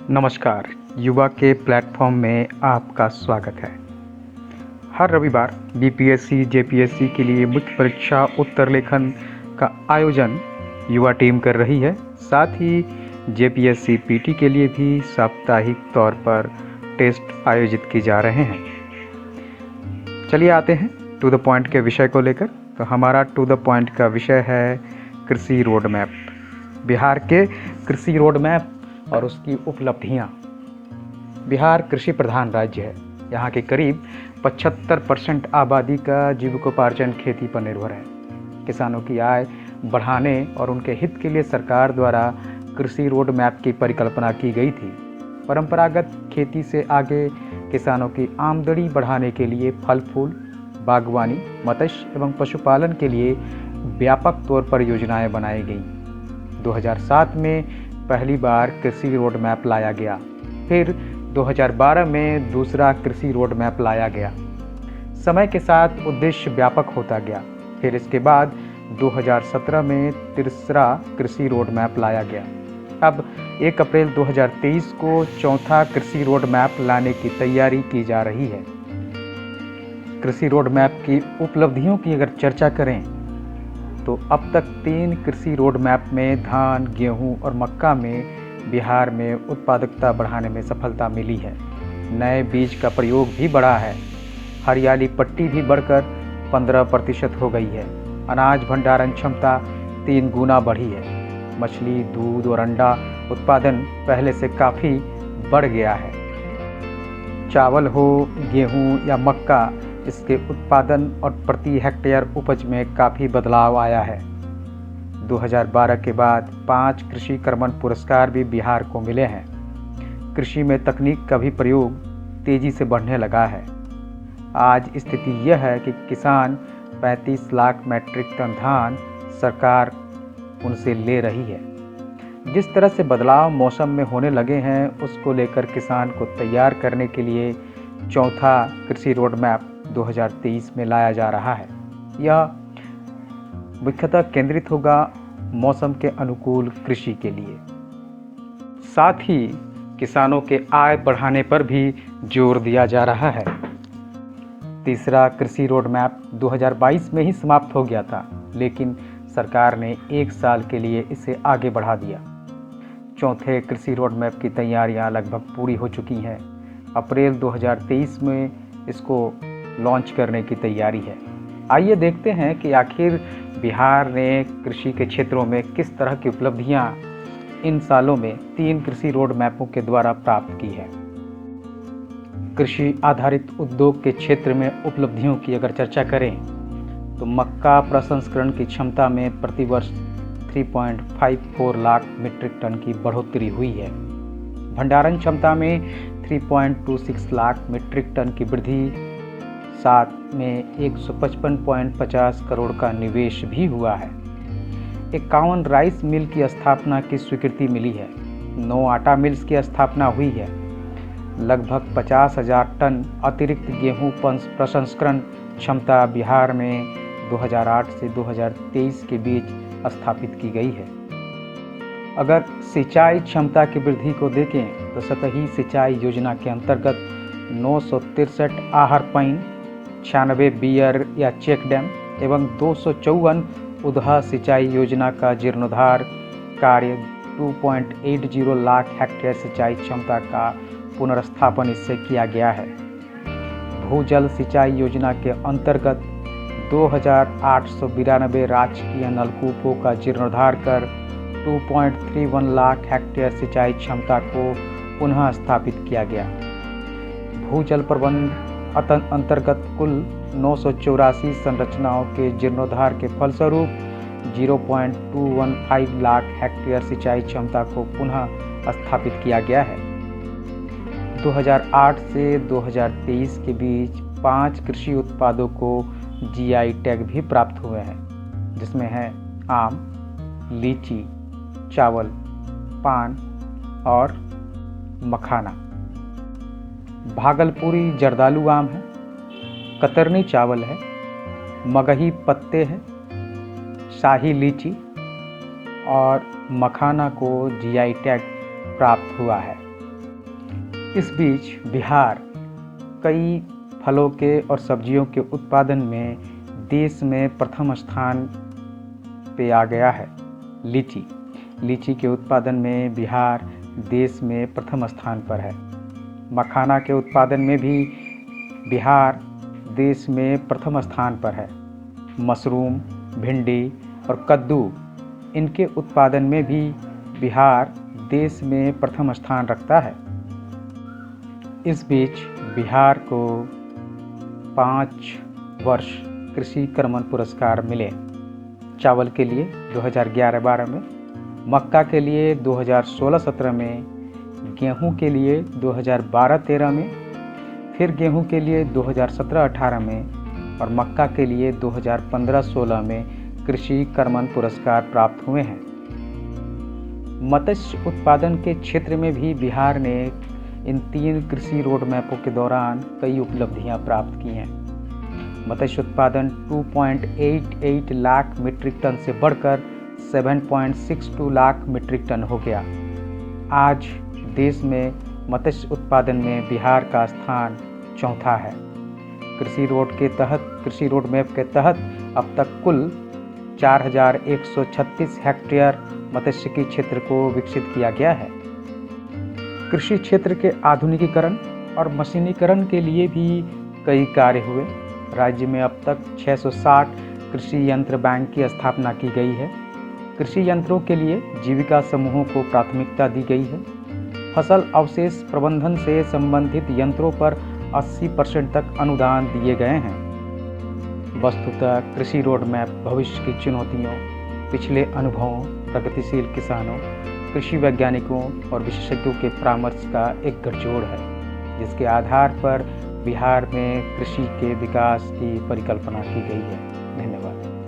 नमस्कार, युवा के प्लेटफॉर्म में आपका स्वागत है। हर रविवार बीपीएससी, जेपीएससी के लिए मुख्य परीक्षा उत्तर लेखन का आयोजन युवा टीम कर रही है। साथ ही जेपीएससी पीटी के लिए भी साप्ताहिक तौर पर टेस्ट आयोजित किए जा रहे हैं। चलिए आते हैं टू द पॉइंट के विषय को लेकर। तो हमारा टू द पॉइंट का विषय है कृषि रोड मैप। बिहार के कृषि रोड मैप और उसकी उपलब्धियां। बिहार कृषि प्रधान राज्य है। यहाँ के करीब 75% आबादी का जीविकोपार्जन खेती पर निर्भर है। किसानों की आय बढ़ाने और उनके हित के लिए सरकार द्वारा कृषि रोड मैप की परिकल्पना की गई थी। परंपरागत खेती से आगे किसानों की आमदनी बढ़ाने के लिए फल फूल, बागवानी, मत्स्य एवं पशुपालन के लिए व्यापक तौर पर योजनाएं बनाई गईं। 2007 में पहली बार कृषि रोड मैप लाया गया। फिर 2012 में दूसरा कृषि रोड मैप लाया गया। समय के साथ उद्देश्य व्यापक होता गया। फिर इसके बाद 2017 में तीसरा कृषि रोड मैप लाया गया। अब 1 अप्रैल 2023 को चौथा कृषि रोड मैप लाने की तैयारी की जा रही है। कृषि रोड मैप की उपलब्धियों की अगर चर्चा करें तो अब तक 3 कृषि रोड मैप में धान, गेहूं और मक्का में बिहार में उत्पादकता बढ़ाने में सफलता मिली है। नए बीज का प्रयोग भी बढ़ा है। हरियाली पट्टी भी बढ़कर 15% हो गई है। अनाज भंडारण क्षमता 3 गुना बढ़ी है। मछली, दूध और अंडा उत्पादन पहले से काफ़ी बढ़ गया है। चावल हो, गेहूं या मक्का, इसके उत्पादन और प्रति हेक्टेयर उपज में काफ़ी बदलाव आया है। 2012 के बाद 5 कृषि कर्मण पुरस्कार भी बिहार को मिले हैं। कृषि में तकनीक का भी प्रयोग तेजी से बढ़ने लगा है। आज स्थिति यह है कि किसान 35 लाख मैट्रिक टन धान सरकार उनसे ले रही है। जिस तरह से बदलाव मौसम में होने लगे हैं, उसको लेकर किसान को तैयार करने के लिए चौथा कृषि रोड मैप 2023 में लाया जा रहा है। यह मुख्यतः केंद्रित होगा मौसम के अनुकूल कृषि के लिए। साथ ही किसानों के आय बढ़ाने पर भी जोर दिया जा रहा है। तीसरा कृषि रोड मैप 2022 में ही समाप्त हो गया था, लेकिन सरकार ने 1 साल के लिए इसे आगे बढ़ा दिया। चौथे कृषि रोड मैप की तैयारियां लगभग पूरी हो चुकी हैं। अप्रैल 2023 में इसको लॉन्च करने की तैयारी है। आइए देखते हैं कि आखिर बिहार ने कृषि के क्षेत्रों में किस तरह की उपलब्धियां इन सालों में 3 कृषि रोड मैपों के द्वारा प्राप्त की है। कृषि आधारित उद्योग के क्षेत्र में उपलब्धियों की अगर चर्चा करें तो मक्का प्रसंस्करण की क्षमता में प्रतिवर्ष 3.54 लाख मीट्रिक टन की बढ़ोतरी हुई है। भंडारण क्षमता में 3.26 लाख मीट्रिक टन की वृद्धि, साथ में 155.50 करोड़ का निवेश भी हुआ है। 51 राइस मिल की स्थापना की स्वीकृति मिली है। 9 आटा मिल्स की स्थापना हुई है। लगभग 50,000 टन अतिरिक्त गेहूं प्रसंस्करण क्षमता बिहार में 2008 से 2023 के बीच स्थापित की गई है। अगर सिंचाई क्षमता की वृद्धि को देखें तो सतही सिंचाई योजना के अंतर्गत 963 आहर पाइन, 96 बियर या चेक डैम एवं 254 उदहा सिंचाई योजना का जीर्णोद्धार कार्य 2.80 लाख हेक्टेयर सिंचाई क्षमता का पुनर्स्थापन इससे किया गया है। भूजल सिंचाई योजना के अंतर्गत 2892 राजकीय नलकूपों का जीर्णोद्धार कर 2.31 लाख हेक्टेयर सिंचाई क्षमता को पुनः स्थापित किया गया। भूजल प्रबंध अंतर्गत कुल 984 संरचनाओं के जीर्णोद्धार के फलस्वरूप 0.215 लाख हेक्टेयर सिंचाई क्षमता को पुनः स्थापित किया गया है। 2008 से 2023 के बीच 5 कृषि उत्पादों को जीआई टैग भी प्राप्त हुए हैं, जिसमें है आम, लीची, चावल, पान और मखाना। भागलपुरी जर्दालू आम है, कतरनी चावल है, मगही पत्ते हैं, शाही लीची और मखाना को जीआई टैग प्राप्त हुआ है। इस बीच बिहार कई फलों के और सब्जियों के उत्पादन में देश में प्रथम स्थान पे आ गया है। लीची के उत्पादन में बिहार देश में प्रथम स्थान पर है। मखाना के उत्पादन में भी बिहार देश में प्रथम स्थान पर है। मशरूम, भिंडी और कद्दू, इनके उत्पादन में भी बिहार देश में प्रथम स्थान रखता है। इस बीच बिहार को 5 वर्ष कृषि कर्मण पुरस्कार मिले। चावल के लिए 2011-12 में, मक्का के लिए 2016-17 में, गेहूं के लिए 2012-13 में, फिर गेहूं के लिए 2017-18 में और मक्का के लिए 2015-16 में कृषि कर्मण पुरस्कार प्राप्त हुए हैं। मत्स्य उत्पादन के क्षेत्र में भी बिहार ने इन 3 कृषि रोड मैपों के दौरान कई उपलब्धियां प्राप्त की हैं। मत्स्य उत्पादन 2.88 लाख मीट्रिक टन से बढ़कर 7.62 लाख मीट्रिक टन हो गया। आज देश में मत्स्य उत्पादन में बिहार का स्थान चौथा है। कृषि रोड मैप के तहत अब तक कुल 4,136 हेक्टेयर मत्स्यिकी क्षेत्र को विकसित किया गया है। कृषि क्षेत्र के आधुनिकीकरण और मशीनीकरण के लिए भी कई कार्य हुए। राज्य में अब तक 660 कृषि यंत्र बैंक की स्थापना की गई है। कृषि यंत्रों के लिए जीविका समूहों को प्राथमिकता दी गई है। फसल अवशेष प्रबंधन से संबंधित यंत्रों पर 80% तक अनुदान दिए गए हैं। वस्तुतः कृषि रोड मैप भविष्य की चुनौतियों, पिछले अनुभवों, प्रगतिशील किसानों, कृषि वैज्ञानिकों और विशेषज्ञों के परामर्श का एक गठजोड़ है, जिसके आधार पर बिहार में कृषि के विकास की परिकल्पना की गई है। धन्यवाद।